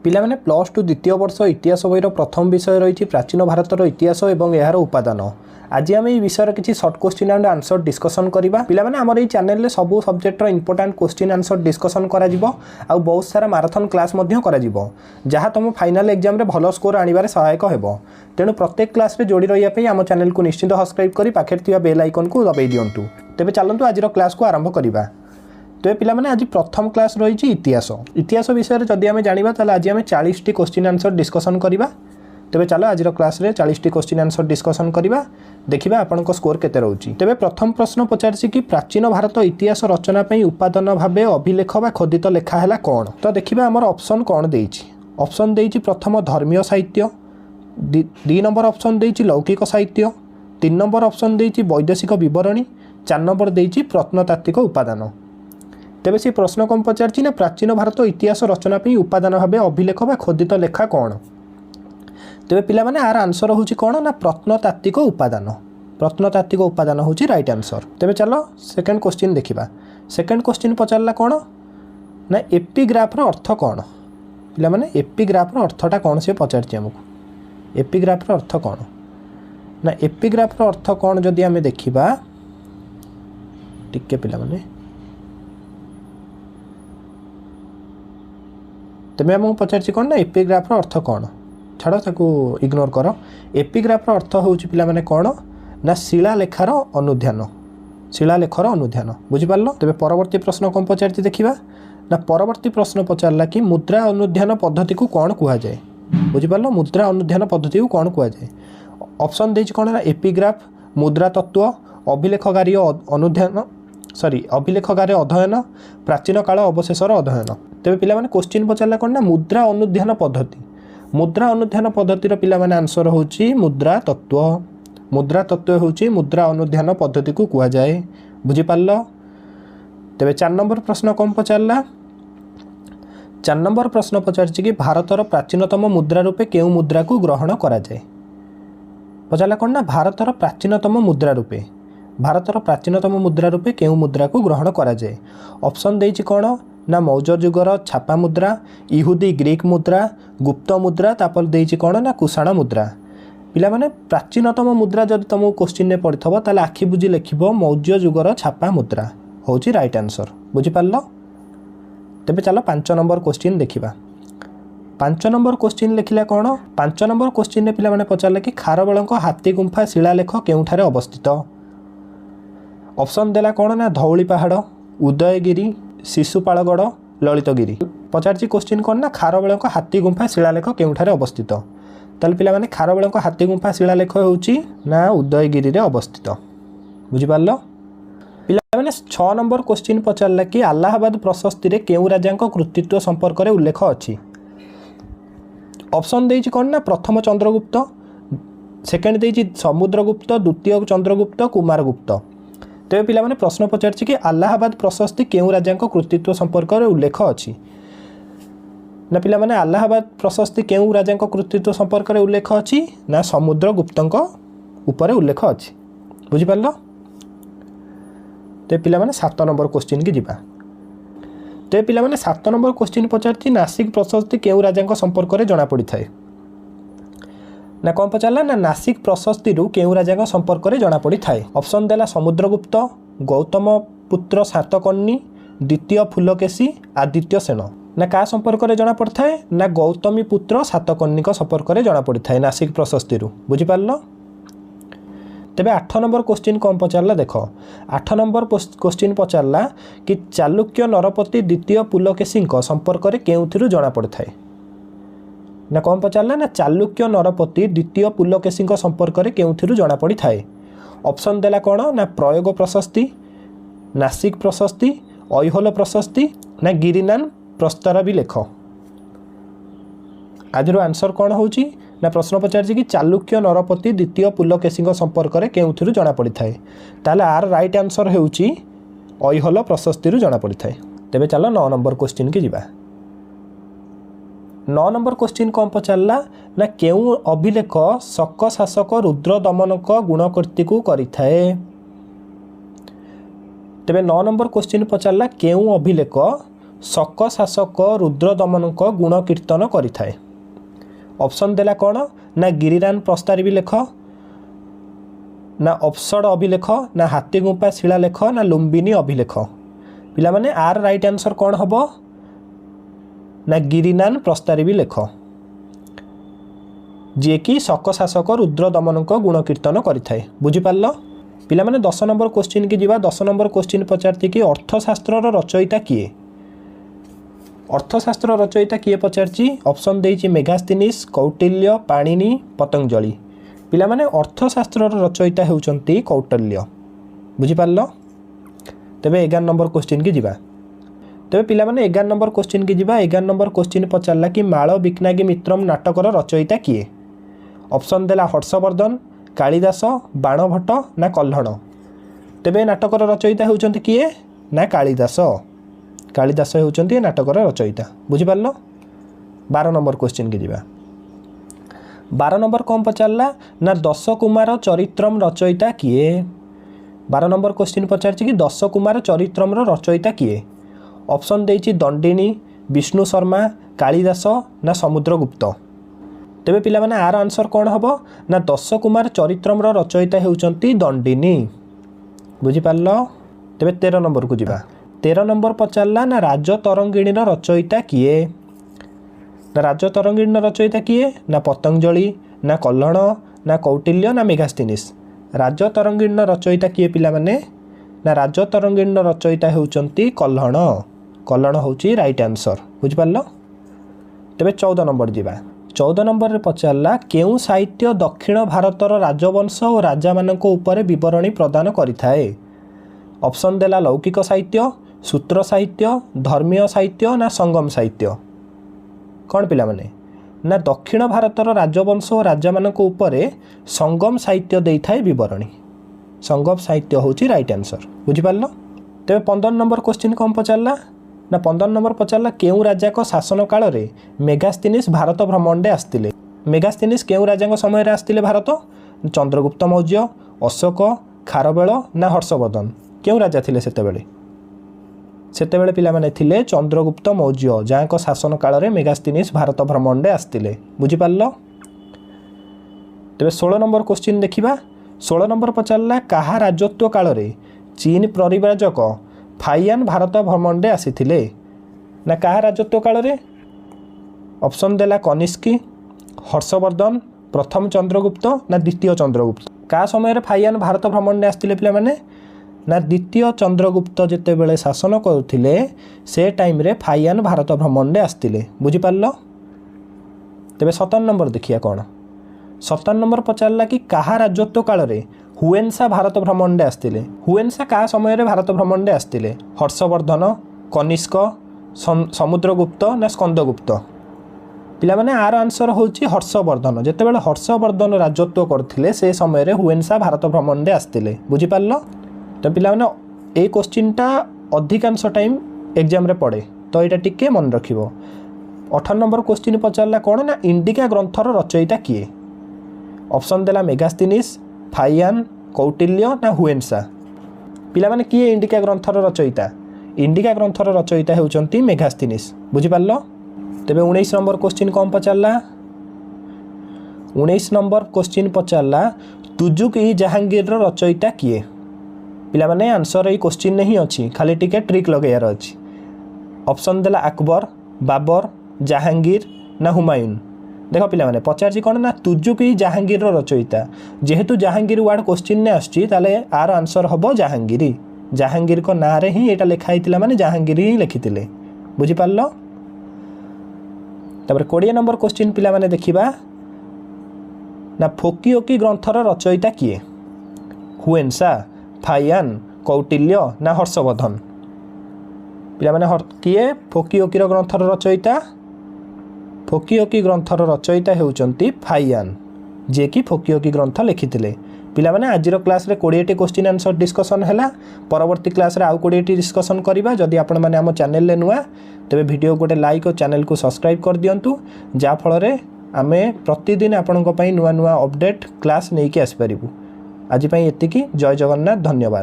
पिलामाने plus two द्वितीय वर्ष इतिहास बहीर प्रथम विषय रही प्राचीन भारतर इतिहास और यार उपादान। आज आम ये विषय किसी shirt question and answer discussion करवा। पिलामाने आमर ये चैनल सब सब्जेक्टर इंपोर्टेंट क्वेश्चन आंसर डिस्कसन करा बहुत सारा माराथन क्लास जहाँ तुम फाइनल एग्जाम रे भल स्कोर आनिबारे सहायक हेबो। तेणु प्रत्येक क्लास रे जोड़ी रही आम चैनल को निश्चित सब्सक्राइब करी पाखे थिबा बेल आइकन को दबाई दियंतु। तेबे चलंतु आज क्लास को आरंभ करवा। तो पिला माने आज प्रथम क्लास रही इतिहास विषय में जदि आम जाना ताले आज आम 40 क्वेश्चन आंसर डिस्कसन करवा। तेबे चलो आज क्लास रे 40 क्वेश्चन आंसर डिस्कसन करवा। देखिबा आपनक स्कोर केते रहउची। तेबे प्रथम प्रश्न पचारछि कि प्राचीन भारत इतिहास रचना पई उपादान भाबे अभिलेख बा खोदित लेखा हैला कोन। तो देखिबा हमर ऑप्शन कोन देइछि। ऑप्शन देइछि प्रथम धर्मीय साहित्य, 2 नंबर ऑप्शन देइछि लौकिक साहित्य, 3 नंबर ऑप्शन देइछि वैदेशिक विवरणी, 4 नंबर देइछि प्रत्नतात्त्विक उपादान। तेबे से प्रश्न कौन पचारछि ना प्राचीन भारत इतिहास रचना पई उपादान भाबे अभिलेख बा खोदित लेखा कोन। तेबे पिला माने आर आंसर होची कोन ना प्रत्नतात्त्विक उपादान। प्रत्नतात्त्विक उपादान होची राइट आंसर। तेबे चलो सेकंड क्वेश्चन देखिबा। सेकंड क्वेश्चन पचारला कोन ना एपिग्राफ रो अर्थ कोन। पिला माने एपिग्राफ रो अर्थटा कोन से पचारछि हमकु। एपिग्राफ रो अर्थ कोन ना एपिग्राफ रो अर्थ कोन जदि हमें देखिबा टिके पिला माने तेमे आमको पचारछि कोन ना एपिग्राफ रो अर्थ कोन। छाड़ ताकू इग्नोर कर। एपिग्राफ रो अर्थ होउछि पिला माने कोन ना शिलालेखार अनुध्यान। शिलालेखर अनुध्यान बुझि पारलो। तेबे परवर्ती प्रश्न कोन पचारछि देखिबा ना परवर्ती प्रश्न पचारला कि मुद्रा अनुध्यान पद्धति को कोन कुहा जाय। बुझि पारलो मुद्रा अनुध्यान पद्धति को कोन कुहा जाय। ऑप्शन देछि कोन ना एपिग्राफ, मुद्रा तत्व, अभिलेखगारी अनुध्यान अभिलेखगारी अध्ययन, प्राचीन काल अवशेषर अध्ययन। तेबे पिला माने क्वेश्चन पचारला कोन ना मुद्रा अनुध्यान पद्धति। मुद्रा अनुध्यान पद्धतिर पिला माने आंसर होची मुद्रा तत्व। मुद्रा तत्व होची मुद्रा अनुध्यान पद्धति को कुहा जाए। बुझि पारलो। तेबे 4 नंबर प्रश्न कौन पचारला। 4 नंबर प्रश्न पचारछि कि भारतर प्राचीनतम मुद्रा रूपे केउ मुद्रा को ग्रहण करा जाए। पचारला कोन ना भारतर प्राचीनतम मुद्रा रूपे। भारतर प्राचीनतम मुद्रा रूपे केउ मुद्रा को ग्रहण करा जाए। ऑप्शन देछि कोन ना मौर्य युगर छापा मुद्रा, इहुदी ग्रीक मुद्रा, गुप्त मुद्रा, तापर देछि कोन ना कुषाण मुद्रा। पिला माने प्राचीनतम मुद्रा जदि तुम क्वेश्चन ने पढ़िथबो ताले आखि बुझी लिखिबो मौर्य युगर छापा मुद्रा होची राइट आंसर। बुझि पारलो। तेबे चलो 5 नंबर क्वेश्चन देखिबा। 5 नंबर क्वेश्चन लिखिला कोन। 5 नंबर क्वेश्चन ने पिला माने पचारले कि खारबेलଙ୍କ हाथी गुंफा शिलालेख केउठारे अवस्थित। ऑप्शन देला कोन ना धौली पहाड़, उदयगिरी, शिशुपालगढ़, ललितगिरी। पचारछि क्वेश्चन कोन ना खारबेलଙ୍କ हाथी गुंफा शिलालेख केउठारे अवस्थित। ताले पिला माने खारबेलଙ୍କ हाथी गुंफा शिलालेख होउची ना उदयगिरी रे अवस्थित। बुझि पारलो। पिला माने 6 नंबर क्वेश्चन पचारला कि अलाहाबाद प्रशस्ति रे केउ राजांक कृतित्व संपर्क रे उल्लेख अछि। ऑप्शन देछि कोन ना प्रथम चंद्रगुप्त, सेकंड देछि समुद्रगुप्त, द्वितीय चंद्रगुप्त, कुमारगुप्त। तेबे पिला माने प्रश्न पचारछि कि अलाहाबाद प्रशस्ति केउ राजांक कृतित्व संपर्क रे उल्लेख अछि ना। पिला माने अलाहाबाद प्रशस्ति केउ राजांक कृतित्व संपर्क रे उल्लेख अछि ना समुद्रगुप्तंक ऊपर उल्लेख अछि। बुझि पारलो। ते पिला माने 7 नंबर क्वेश्चन की जिबा। ते पिला माने 7 नंबर क्वेश्चन पचारछि नासिक प्रशस्ति केउ राजांक संपर्क रे जणा पड़ी थाए ना। कौन पचारला ना नासिक प्रशस्ति रु केउ राजांक संपर्क रे जणा पड़ी थाए। ऑप्शन देला समुद्रगुप्त, गौतम पुत्र सातकर्णी, द्वितीय फुलकेशी, आदित्य सेन। ना का संपर्क रे जणा पड़ी थाए ना गौतमी पुत्र सातकर्णी संपर्क रे जणा पड़ी थाए नासिक प्रशस्ति रु। बुझि पारलो। तेबे 8 नंबर क्वेश्चन कौन पचारला देख। 8 नंबर क्वेश्चन पचारला कि चालुक्य नरपति द्वितीय पुलकेशी संपर्क रे केउथिरु जणा पड़ी थाए ना। कौन पचारला ना चालुक्य नरपति द्वितीय पुलकेशी संपर्क रे केउथिरु जणा पड़ी थाए। ऑप्शन देला कोन ना प्रयोग प्रशस्ति, नासिक प्रशस्ति, ऐहोल प्रशस्ति ना गिरिनान प्रस्तार भी लेख। आज आंसर कौन होची ना प्रश्न पचारछि कि चालुक्य नरपति द्वितीय पुलकेशी संपर्क रे केउथिरु जणा पड़ी थाए। ताले आर राइट आंसर हेउची ऐहोल प्रशस्ति रु जणा पड़ी थाए। तेबे चलो 9 नंबर क्वेश्चन की जिबा। 9 नंबर क्वेश्चन कौन पचारला ना केउ अभिलेख शक शासक रुद्र दमनक गुणकीर्ति को करि थाए। तेबे 9 नंबर क्वेश्चन पचारला केउ अभिलेख ଶକ ଶାସକ ରୁଦ୍ରଦମନଙ୍କ ଗୁଣ କୀର୍ତ୍ତନ କରିଥାଏ। ଅପସନ୍ ଦେଲା କ'ଣ ନା ଗିରିରାନ ପ୍ରସ୍ତାରୀ ଲେଖ, ନା ଅପସଡ଼ ଅଭିଲେଖ, ନା ହାତୀଗୁମ୍ପା ଶିଳାଲେଖ, ନା ଲୁମ୍ବିନୀ ଅଭିଲେଖ। ପିଲାମାନେ ଆର ରାଇଟ୍ ଆନ୍ସର୍ କ'ଣ ହେବ ନା ଗିରିନାନ ପ୍ରସ୍ତାରୀ ଲେଖ, ଯିଏକି ଶକ ଶାସକ ରୁଦ୍ରଦମନଙ୍କ ଗୁଣ କୀର୍ତ୍ତନ କରିଥାଏ। ବୁଝିପାରିଲ ପିଲାମାନେ 10 ନମ୍ବର କ୍ୱେଶ୍ଚିନ୍ କି ଯିବା। 10 ନମ୍ବର କ୍ୱେଶ୍ଚିନ୍ ପଚାରିଛି କି ଅର୍ଥଶାସ୍ତ୍ରର ରଚୟିତା କିଏ? ଅର୍ଥଶାସ୍ତ୍ର ରଚୟିତା କିଏ ପଚାରିଛି? ଅପସନ୍ ଦେଇଛି ମେଘାସ୍ତିନିସ୍, କୌଟିଲ୍ୟ, ପାଣିନି, ପତଞ୍ଜଳି। ପିଲାମାନେ ଅର୍ଥଶାସ୍ତ୍ରର ରଚୟିତା ହେଉଛନ୍ତି କୌଟିଲ୍ୟ। ବୁଝିପାରିଲ? ତେବେ 11 ନମ୍ବର କ୍ୱେଶ୍ଚିନ୍ କି ଯିବା। ତେବେ ପିଲାମାନେ 11 ନମ୍ବର କ୍ୱେଶ୍ଚିନ୍ କି ଯିବା। 11 ନମ୍ବର କ୍ୱେଶ୍ଚିନ୍ ପଚାରିଲା କି ମାଳ ବିକ୍ନାଗୀ ମିତ୍ରମ୍ ନାଟକର ରଚୟିତା କିଏ? ଅପସନ୍ ଦେଲା ହର୍ଷବର୍ଦ୍ଧନ, କାଳିଦାସ, ବାଣଭଟ୍ଟ, ନା କହ୍ଲଣ। ତେବେ ନାଟକର ରଚୟିତା ହେଉଛନ୍ତି କିଏ ନା କାଳିଦାସ। କାଳିଦାସ ହେଉଛନ୍ତି ନାଟକର ରଚୟିତା। ବୁଝିପାରିଲ? 12 ନମ୍ବର କ୍ୱେଶ୍ଚିନ୍ କି ଯିବା। 12 ନମ୍ବର କ'ଣ ପଚାରିଲା ନା ଦଶକୁମାର ଚରିତ୍ରମ୍ ରଚୟିତା କିଏ? 12 ନମ୍ବର କ୍ୱେଶ୍ଚିନ୍ ପଚାରିଛି କି ଦଶକୁମାର ଚରିତ୍ରମ୍ର ରଚୟିତା କିଏ? ଅପସନ୍ ଦେଇଛି ଦଣ୍ଡିନୀ, ବିଷ୍ଣୁ ଶର୍ମା, କାଳିଦାସ, ନା ସମୁଦ୍ରଗୁପ୍ତ। ତେବେ ପିଲାମାନେ ଆର ଆନ୍ସର୍ କ'ଣ ହେବ ନା ଦଶକୁମାର ଚରିତ୍ରମ୍ର ରଚୟିତା ହେଉଛନ୍ତି ଦଣ୍ଡିନୀ। ବୁଝିପାରିଲ? ତେବେ 13 ନମ୍ବରକୁ ଯିବା। 13 ନମ୍ବର ପଚାରିଲା ନା ରାଜତରଙ୍ଗିଣୀର ରଚୟିତା କିଏ? ନା ରାଜତରଙ୍ଗିଣୀର ରଚୟିତା କିଏ? ନା ପତଞ୍ଜଳି, ନା କହ୍ଲଣ, ନା କୌଟିଲ୍ୟ, ନା ମେଘାସ୍ତିନିସ୍। ରାଜତରଙ୍ଗିଣୀର ରଚୟିତା କିଏ ପିଲାମାନେ? ନା ରାଜତରଙ୍ଗିଣୀର ରଚୟିତା ହେଉଛନ୍ତି କହ୍ଲଣ। କହ୍ଲଣ ହେଉଛି ରାଇଟ୍ ଆନ୍ସର୍। ବୁଝିପାରିଲ? ତେବେ 14 ନମ୍ବର ଯିବା। 14 ନମ୍ବରରେ ପଚାରିଲା କେଉଁ ସାହିତ୍ୟ ଦକ୍ଷିଣ ଭାରତର ରାଜବଂଶ ଓ ରାଜାମାନଙ୍କ ଉପରେ ବିବରଣୀ ପ୍ରଦାନ କରିଥାଏ? ଅପସନ୍ ଦେଲା ଲୌକିକ ସାହିତ୍ୟ, ସୂତ୍ର ସାହିତ୍ୟ, ଧର୍ମୀୟ ସାହିତ୍ୟ, ନା ସଙ୍ଗମ ସାହିତ୍ୟ। କ'ଣ ପିଲାମାନେ ନା ଦକ୍ଷିଣ ଭାରତର ରାଜବଂଶ ଓ ରାଜାମାନଙ୍କ ଉପରେ ସଙ୍ଗମ ସାହିତ୍ୟ ଦେଇଥାଏ ବିବରଣୀ। ସଙ୍ଗମ ସାହିତ୍ୟ ହେଉଛି ରାଇଟ୍ ଆନ୍ସର୍। ବୁଝିପାରିଲ? ତେବେ 15 ନମ୍ବର କ୍ୱେଶ୍ଚିନ୍ କ'ଣ ପଚାରିଲା ନା 15 ନମ୍ବର ପଚାରିଲା କେଉଁ ରାଜାଙ୍କ ଶାସନ କାଳରେ ମେଘାସ୍ତିନିସ୍ ଭାରତ ଭ୍ରମଣରେ ଆସିଥିଲେ? ମେଘାସ୍ତିନିସ୍ କେଉଁ ରାଜାଙ୍କ ସମୟରେ ଆସିଥିଲେ ଭାରତ? ଚନ୍ଦ୍ରଗୁପ୍ତ ମୌର୍ଯ୍ୟ, ଅଶୋକ, ଖାରବେଳ, ନା ହର୍ଷବର୍ଦ୍ଧନ। କେଉଁ ରାଜା ଥିଲେ ସେତେବେଳେ? ସେତେବେଳେ ପିଲାମାନେ ଥିଲେ ଚନ୍ଦ୍ରଗୁପ୍ତ ମୌର୍ଯ୍ୟ, ଯାହାଙ୍କ ଶାସନ କାଳରେ ମେଘାସ୍ତିନିସ୍ ଭାରତ ଭ୍ରମଣରେ ଆସିଥିଲେ। ବୁଝିପାରିଲ? ତେବେ 16 ନମ୍ବର କ୍ୱେଶ୍ଚିନ୍ ଦେଖିବା। 16 ନମ୍ବର ପଚାରିଲା କାହା ରାଜତ୍ୱ କାଳରେ ଚୀନ ପରିବ୍ରାଜକ ଫାଇୟାନ୍ ଭାରତ ଭ୍ରମଣରେ ଆସିଥିଲେ? ନା କାହା ରାଜତ୍ୱ କାଳରେ? ଅପସନ୍ ଦେଲା କନିଷ୍କି, ହର୍ଷବର୍ଦ୍ଧନ, ପ୍ରଥମ ଚନ୍ଦ୍ରଗୁପ୍ତ, ନା ଦ୍ୱିତୀୟ ଚନ୍ଦ୍ରଗୁପ୍ତ। କାହା ସମୟରେ ଫାଇୟାନ୍ ଭାରତ ଭ୍ରମଣରେ ଆସିଥିଲେ ପିଲାମାନେ? ନା ଦ୍ୱିତୀୟ ଚନ୍ଦ୍ରଗୁପ୍ତ ଯେତେବେଳେ ଶାସନ କରୁଥିଲେ ସେ ଟାଇମ୍ରେ ଫାଇୟାନ୍ ଭାରତ ଭ୍ରମଣରେ ଆସିଥିଲେ। ବୁଝିପାରିଲ? ତେବେ 17 ନମ୍ବର ଦେଖିବା କ'ଣ। 17 ନମ୍ବର ପଚାରିଲା କି କାହା ରାଜତ୍ୱ କାଳରେ ହୁଏନ୍ସା ଭାରତ ଭ୍ରମଣରେ ଆସିଥିଲେ? ହୁଏନ୍ସା କାହା ସମୟରେ ଭାରତ ଭ୍ରମଣରେ ଆସିଥିଲେ? ହର୍ଷବର୍ଦ୍ଧନ, କନିଷ୍କ, ସମୁଦ୍ରଗୁପ୍ତ, ନା ସ୍କନ୍ଦଗୁପ୍ତ। ପିଲାମାନେ ଆର ଆନ୍ସର୍ ହେଉଛି ହର୍ଷବର୍ଦ୍ଧନ। ଯେତେବେଳେ ହର୍ଷବର୍ଦ୍ଧନ ରାଜତ୍ୱ କରୁଥିଲେ ସେ ସମୟରେ ହୁଏନ୍ସା ଭାରତ ଭ୍ରମଣରେ ଆସିଥିଲେ। ବୁଝିପାରିଲ? ତ ପିଲାମାନେ ଏଇ କ୍ୱେଶ୍ଚିନ୍ଟା ଅଧିକାଂଶ ଟାଇମ୍ ଏକ୍ଜାମ୍ରେ ପଡ଼େ, ତ ଏଇଟା ଟିକେ ମନେ ରଖିବ। 18 ନମ୍ବର କ୍ୱେଶ୍ଚିନ୍ ପଚାରିଲା କ'ଣ ନା ଇଣ୍ଡିକା ଗ୍ରନ୍ଥର ରଚୟିତା କିଏ? ଅପସନ୍ ଦେଲା ମେଘାସ୍ତିନିସ୍, ଫାଇୟାନ୍, କୌଟିଲ୍ୟ, ନା ହୁଏନ୍ସା। ପିଲାମାନେ କିଏ ଇଣ୍ଡିକା ଗ୍ରନ୍ଥର ରଚୟିତା? ଇଣ୍ଡିକା ଗ୍ରନ୍ଥର ରଚୟିତା ହେଉଛନ୍ତି ମେଘାସ୍ତିନିସ୍। ବୁଝିପାରିଲ? ତେବେ 19 ନମ୍ବର କ୍ୱେଶ୍ଚିନ୍ କ'ଣ ପଚାରିଲା? 19 ନମ୍ବର କ୍ୱେଶ୍ଚିନ୍ ପଚାରିଲା ତୁଜୁକ୍ ଇ ଜାହାଙ୍ଗୀରର ରଚୟିତା କିଏ? ପିଲାମାନେ ଆନ୍ସର୍ ଏଇ କ୍ୱେଶ୍ଚିନ୍ରେ ହିଁ ଅଛି, ଖାଲି ଟିକେ ଟ୍ରିକ୍ ଲଗାଇବାର ଅଛି। ଅପସନ୍ ଦେଲା ଆକବର, ବାବର, ଜାହାଙ୍ଗୀର, ନା ହୁମାୟୁନ୍। ଦେଖ ପିଲାମାନେ ପଚାରିଛି କ'ଣ ନା ତୁଜୁକ୍ ଇ ଜାହାଙ୍ଗୀରର ରଚୟିତା। ଯେହେତୁ ଜାହାଙ୍ଗୀର ୱାର୍ଡ଼ କ୍ୱେଶ୍ଚିନ୍ରେ ଆସୁଛି ତାହେଲେ ଆର ଆନ୍ସର୍ ହେବ ଜାହାଙ୍ଗୀର। ଜାହାଙ୍ଗୀରଙ୍କ ନାଁରେ ହିଁ ଏଇଟା ଲେଖା ହେଇଥିଲା, ମାନେ ଜାହାଙ୍ଗୀର ହିଁ ଲେଖିଥିଲେ। ବୁଝିପାରିଲ? ତାପରେ 20 ନମ୍ବର କ୍ୱେଶ୍ଚିନ୍ ପିଲାମାନେ ଦେଖିବା ନା ଫୋକିଓକି ଗ୍ରନ୍ଥର ରଚୟିତା କିଏ? ହୁଏନ୍ସା, ଫାଇୟାନ୍, କୌଟିଲ୍ୟ, ନା ହର୍ଷବର୍ଦ୍ଧନ। ପିଲାମାନେ କିଏ ଫୋକିଓକିର ଗ୍ରନ୍ଥର ରଚୟିତା? ଫୋକିଓକି ଗ୍ରନ୍ଥର ରଚୟିତା ହେଉଛନ୍ତି ଫାଇୟାନ୍, ଯିଏକି ଫୋକିଓକି ଗ୍ରନ୍ଥ ଲେଖିଥିଲେ। ପିଲାମାନେ ଆଜିର କ୍ଲାସ୍ରେ 20ଟି କ୍ୱେଶ୍ଚିନ୍ ଆନ୍ସର୍ ଡିସ୍କସନ୍ ହେଲା। ପରବର୍ତ୍ତୀ କ୍ଲାସ୍ରେ ଆଉ 20ଟି ଡିସ୍କସନ୍ କରିବା। ଯଦି ଆପଣମାନେ ଆମ ଚ୍ୟାନେଲରେ ନୂଆ ତେବେ ଭିଡ଼ିଓ ଗୋଟେ ଲାଇକ୍ ଓ ଚ୍ୟାନେଲକୁ ସବସ୍କ୍ରାଇବ୍ କରିଦିଅନ୍ତୁ, ଯାହାଫଳରେ ଆମେ ପ୍ରତିଦିନ ଆପଣଙ୍କ ପାଇଁ ନୂଆ ନୂଆ ଅପଡ଼େଟ୍ କ୍ଲାସ୍ ନେଇକି ଆସିପାରିବୁ। ଆଜି ପାଇଁ ଏତିକି। ଜୟ ଜଗନ୍ନାଥ। ଧନ୍ୟବାଦ।